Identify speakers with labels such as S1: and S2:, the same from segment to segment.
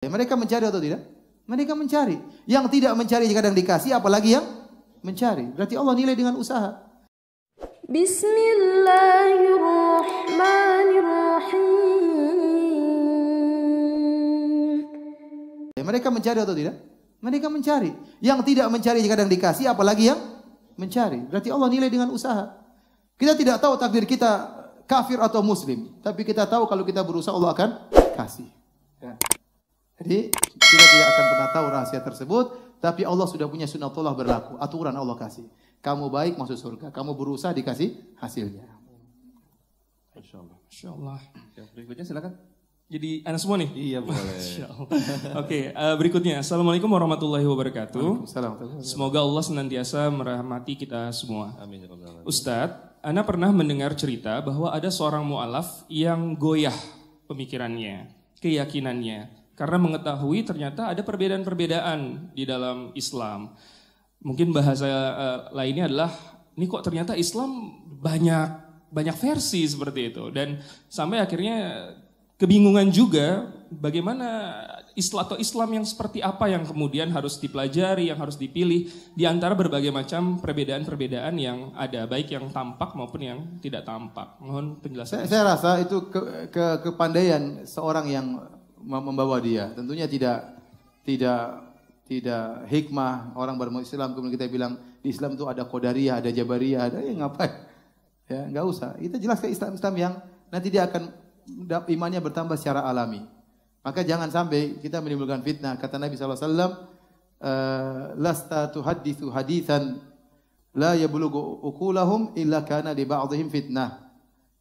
S1: Mereka mencari atau tidak? Mereka mencari. Yang tidak mencari kadang dikasih, apalagi yang mencari. Berarti Allah nilai dengan usaha.
S2: Bismillahirrahmanirrahim.
S1: Mereka mencari atau tidak? Mereka mencari. Yang tidak mencari kadang dikasih, apalagi yang mencari. Berarti Allah nilai dengan usaha. Kita tidak tahu takdir kita kafir atau muslim, tapi kita tahu kalau kita berusaha Allah akan kasih. Ya. Jadi kita tidak akan pernah tahu rahasia tersebut, tapi Allah sudah punya sunnatullah berlaku, aturan Allah kasih. Kamu baik masuk surga, kamu berusaha dikasih hasilnya.
S3: Insyaallah.
S4: Insyaallah.
S3: Yang berikutnya silakan.
S4: Jadi anak semua nih?
S3: Iya boleh.
S4: Oke, berikutnya. Assalamualaikum warahmatullahi wabarakatuh.
S1: Waalaikumsalam.
S4: Semoga Allah senantiasa merahmati kita semua.
S3: Amin ya rabbal alamin.
S4: Ustadz, Ana pernah mendengar cerita bahwa ada seorang mu'alaf yang goyah pemikirannya, keyakinannya. Karena mengetahui ternyata ada perbedaan-perbedaan di dalam Islam. Mungkin bahasa lainnya adalah, ini kok ternyata Islam banyak versi seperti itu. Dan sampai akhirnya kebingungan juga bagaimana Islam yang seperti apa yang kemudian harus dipelajari, yang harus dipilih di antara berbagai macam perbedaan-perbedaan yang ada, baik yang tampak maupun yang tidak tampak. Mohon penjelasan.
S1: Saya rasa itu kepandaian seorang yang membawa dia. Tentunya tidak hikmah orang beragama Islam kemudian kita bilang di Islam itu ada Qadariyah, ada Jabariyah, ada ngapain? Ya, enggak usah. Kita jelaskan Islam yang nanti dia akan imannya bertambah secara alami. Maka jangan sampai kita menimbulkan fitnah. Kata Nabi SAW, lasta tuhaddithu hadithan la yablughu uqulahum illa kana li ba'dihim fitnah.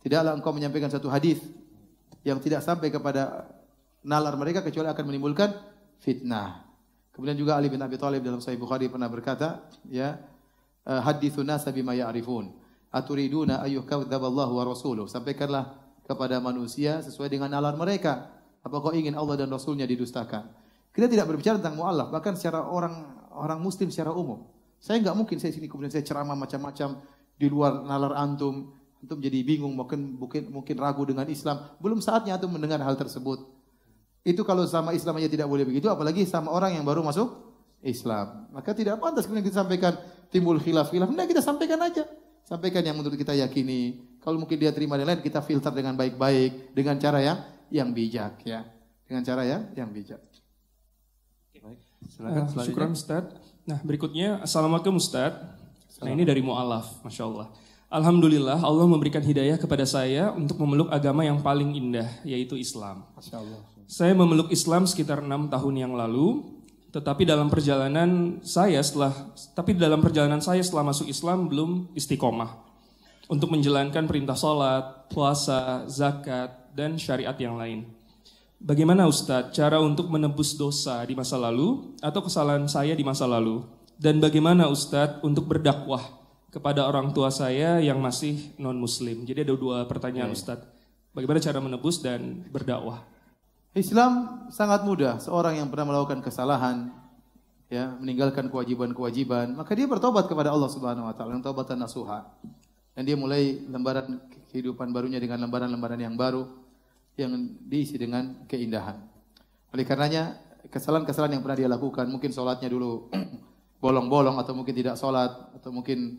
S1: Tidaklah engkau menyampaikan satu hadis yang tidak sampai kepada nalar mereka kecuali akan menimbulkan fitnah. Kemudian juga Ali bin Abi Thalib dalam Sahih Bukhari pernah berkata, ya, haditsun nas bima ya'rifun. Aturiduna ayyukadzdzaballahu wa rasuluh. Sampaikanlah kepada manusia sesuai dengan nalar mereka. Apa kau ingin Allah dan Rasulnya didustakan? Kita tidak berbicara tentang mu'alaf, bahkan secara orang muslim secara umum. Saya enggak mungkin saya sini kemudian saya ceramah macam-macam di luar nalar antum jadi bingung, mungkin ragu dengan Islam. Belum saatnya antum mendengar hal tersebut. Itu kalau sama Islam aja tidak boleh begitu, apalagi sama orang yang baru masuk Islam. Maka tidak pantas kemudian kita sampaikan timbul khilaf-khilaf. Nah, kita sampaikan aja. Sampaikan yang menurut kita yakini. Kalau mungkin dia terima dan lain, kita filter dengan baik-baik dengan cara yang bijak, ya. Dengan cara yang bijak.
S3: Baik. Silakan selanjutnya.
S4: Syukran Ustaz. Nah, berikutnya Assalamualaikum Ustaz. Nah, ini dari mu'alaf, Masya Allah. Alhamdulillah Allah memberikan hidayah kepada saya untuk memeluk agama yang paling indah, yaitu Islam.
S1: Masya Allah.
S4: Saya memeluk Islam sekitar 6 tahun yang lalu, tetapi dalam perjalanan saya setelah masuk Islam belum istiqomah untuk menjalankan perintah sholat, puasa, zakat, dan syariat yang lain. Bagaimana Ustadz cara untuk menebus dosa di masa lalu atau kesalahan saya di masa lalu? Dan bagaimana Ustadz untuk berdakwah kepada orang tua saya yang masih non-muslim? Jadi ada 2 pertanyaan Ustadz. Bagaimana cara menebus dan berdakwah?
S1: Islam sangat mudah. Seorang yang pernah melakukan kesalahan, ya, meninggalkan kewajiban-kewajiban, maka dia bertobat kepada Allah Subhanahu wa taala, taubatan nasuha. Dan dia mulai lembaran kehidupan barunya dengan lembaran-lembaran yang baru yang diisi dengan keindahan. Oleh karenanya, kesalahan-kesalahan yang pernah dia lakukan, mungkin sholatnya dulu bolong-bolong atau mungkin tidak sholat atau mungkin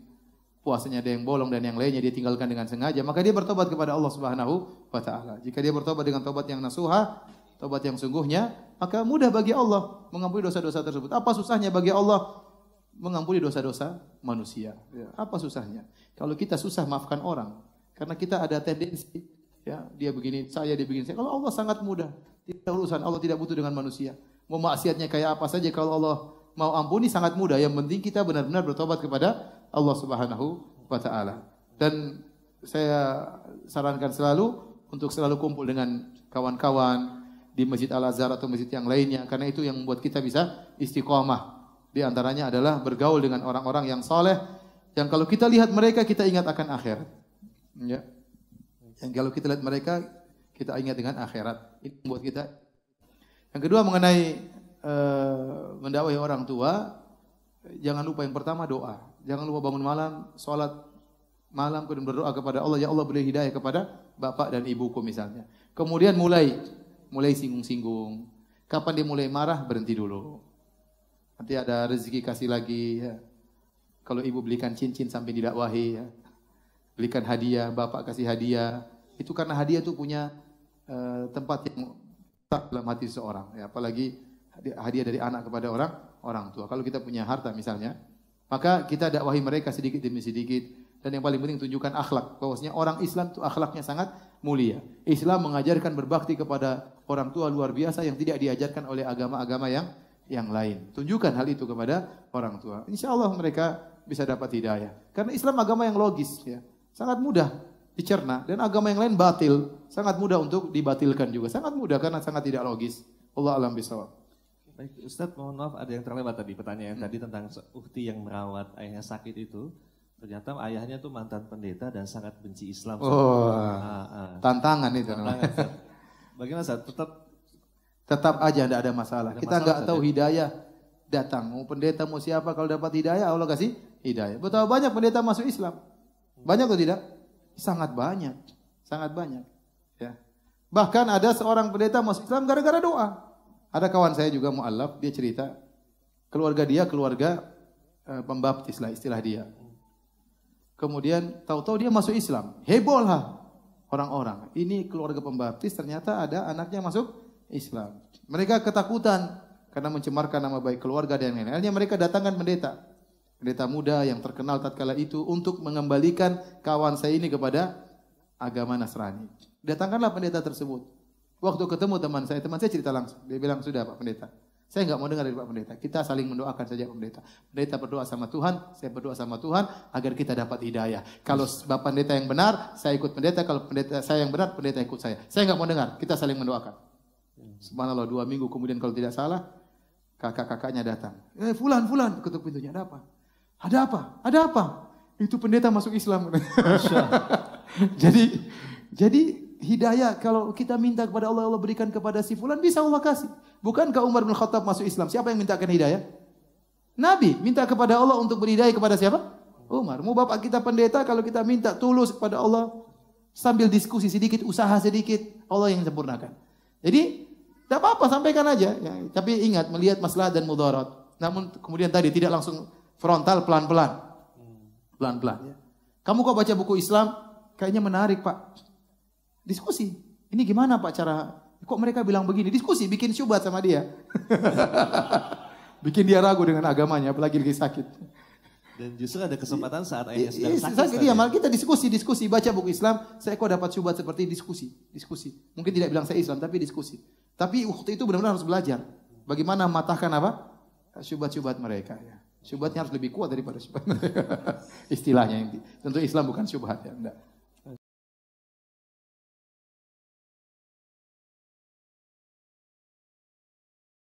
S1: puasanya ada yang bolong dan yang lainnya dia tinggalkan dengan sengaja, maka dia bertobat kepada Allah Subhanahu wa taala. Jika dia bertobat dengan tobat yang nasuha, tobat yang sungguhnya, maka mudah bagi Allah mengampuni dosa-dosa tersebut. Apa susahnya bagi Allah mengampuni dosa-dosa manusia? Ya, apa susahnya? Kalau kita susah maafkan orang, karena kita ada tendensi, ya, dia begini, dia begini. Kalau Allah sangat mudah, tidak urusan, Allah tidak butuh dengan manusia. Mau maksiatnya kayak apa saja, kalau Allah mau ampuni sangat mudah. Yang penting kita benar-benar bertobat kepada Allah Subhanahu wa taala. Dan saya sarankan selalu untuk selalu kumpul dengan kawan-kawan di Masjid Al-Azhar atau masjid yang lainnya, karena itu yang membuat kita bisa istiqomah. Di antaranya adalah bergaul dengan orang-orang yang soleh, yang kalau kita lihat mereka kita ingat akan akhirat. Ya. Yang kalau kita lihat mereka kita ingat dengan akhirat. Itu membuat kita. Yang kedua mengenai mendakwahi orang tua, jangan lupa yang pertama doa. Jangan lupa bangun malam, sholat malam, kemudian berdoa kepada Allah, ya Allah beri hidayah kepada bapak dan ibuku misalnya. Kemudian mulai singgung-singgung. Kapan dia mulai marah, berhenti dulu. Nanti ada rezeki kasih lagi. Ya. Kalau ibu belikan cincin sampai didakwahi, ya. Belikan hadiah, bapak kasih hadiah. Itu karena hadiah itu punya tempat yang tak dalam hati seseorang. Ya. Apalagi hadiah dari anak kepada orang tua. Kalau kita punya harta misalnya, maka kita dakwahi mereka sedikit demi sedikit. Dan yang paling penting tunjukkan akhlak. Bahwasanya orang Islam itu akhlaknya sangat mulia. Islam mengajarkan berbakti kepada orang tua luar biasa yang tidak diajarkan oleh agama-agama yang lain. Tunjukkan hal itu kepada orang tua. Insya Allah mereka bisa dapat hidayah. Karena Islam agama yang logis, ya, sangat mudah dicerna. Dan agama yang lain batil, sangat mudah untuk dibatilkan juga. Sangat mudah karena sangat tidak logis. Allah alam bisawab.
S3: Baik, Ustadz, mohon maaf ada yang terlewat tadi pertanyaan tadi tentang ukhti yang merawat ayahnya sakit itu. Ternyata ayahnya tuh mantan pendeta dan sangat benci Islam.
S1: Tantangan itu.
S3: Tantangan, Ustadz. Bagaimana Ustadz?
S1: Tetap aja tidak ada masalah. Kita nggak tahu
S3: ya?
S1: hidayah datang. Mau pendeta mau siapa, kalau dapat hidayah Allah kasih hidayah. Betapa banyak pendeta masuk Islam? Banyak atau tidak? Sangat banyak. Sangat banyak. Ya. Bahkan ada seorang pendeta masuk Islam gara-gara doa. Ada kawan saya juga mu'allaf, dia cerita keluarga dia keluarga pembaptis lah istilah dia. Kemudian tahu-tahu dia masuk Islam. Heboh lah orang-orang. Ini keluarga pembaptis, ternyata ada anaknya masuk Islam. Mereka ketakutan karena mencemarkan nama baik keluarga dan lain-lain. Akhirnya mereka datangkan pendeta muda yang terkenal tatkala itu untuk mengembalikan kawan saya ini kepada agama Nasrani. Datangkanlah pendeta tersebut. Waktu ketemu teman saya cerita langsung. Dia bilang, sudah Pak Pendeta, saya enggak mau dengar dari Pak Pendeta. Kita saling mendoakan saja Pak Pendeta. Pendeta berdoa sama Tuhan, saya berdoa sama Tuhan agar kita dapat hidayah. Kalau Bapak Pendeta yang benar, saya ikut pendeta. Kalau pendeta saya yang benar, pendeta ikut saya. Saya enggak mau dengar. Kita saling mendoakan. Subhanallah, 2 minggu kemudian kalau tidak salah, kakak-kakaknya datang. Fulan, ketuk pintunya. Ada apa? Ada apa? Itu pendeta masuk Islam. Jadi hidayah kalau kita minta kepada Allah, Allah berikan kepada si fulan, bisa Allah kasih. Bukankah Umar bin Khattab masuk Islam? Siapa yang mintakan hidayah? Nabi minta kepada Allah untuk berhidayah kepada siapa? Umar. Mau bapak kita pendeta, kalau kita minta tulus kepada Allah, sambil diskusi sedikit, usaha sedikit, Allah yang sempurnakan. Jadi tidak apa-apa, sampaikan aja. Ya, tapi ingat, melihat maslahat dan mudarat. Namun kemudian tadi tidak langsung frontal, pelan-pelan. Pelan-pelan. Ya. Kamu kok baca buku Islam? Kayaknya menarik Pak. Diskusi. Ini gimana Pak cara? Kok mereka bilang begini? Diskusi, bikin syubhat sama dia. Bikin dia ragu dengan agamanya, apalagi lagi sakit.
S3: Dan justru ada kesempatan saat ayahnya sedang sakit.
S1: Iya, malah kita diskusi, baca buku Islam, saya kok dapat syubhat seperti diskusi. Mungkin tidak bilang saya Islam, tapi diskusi. Tapi waktu itu benar-benar harus belajar. Bagaimana mematahkan apa? Syubhat-syubhat mereka. Ya. Syubhatnya harus lebih kuat daripada syubhat mereka. Istilahnya. Tentu Islam bukan syubhat ya. Enggak.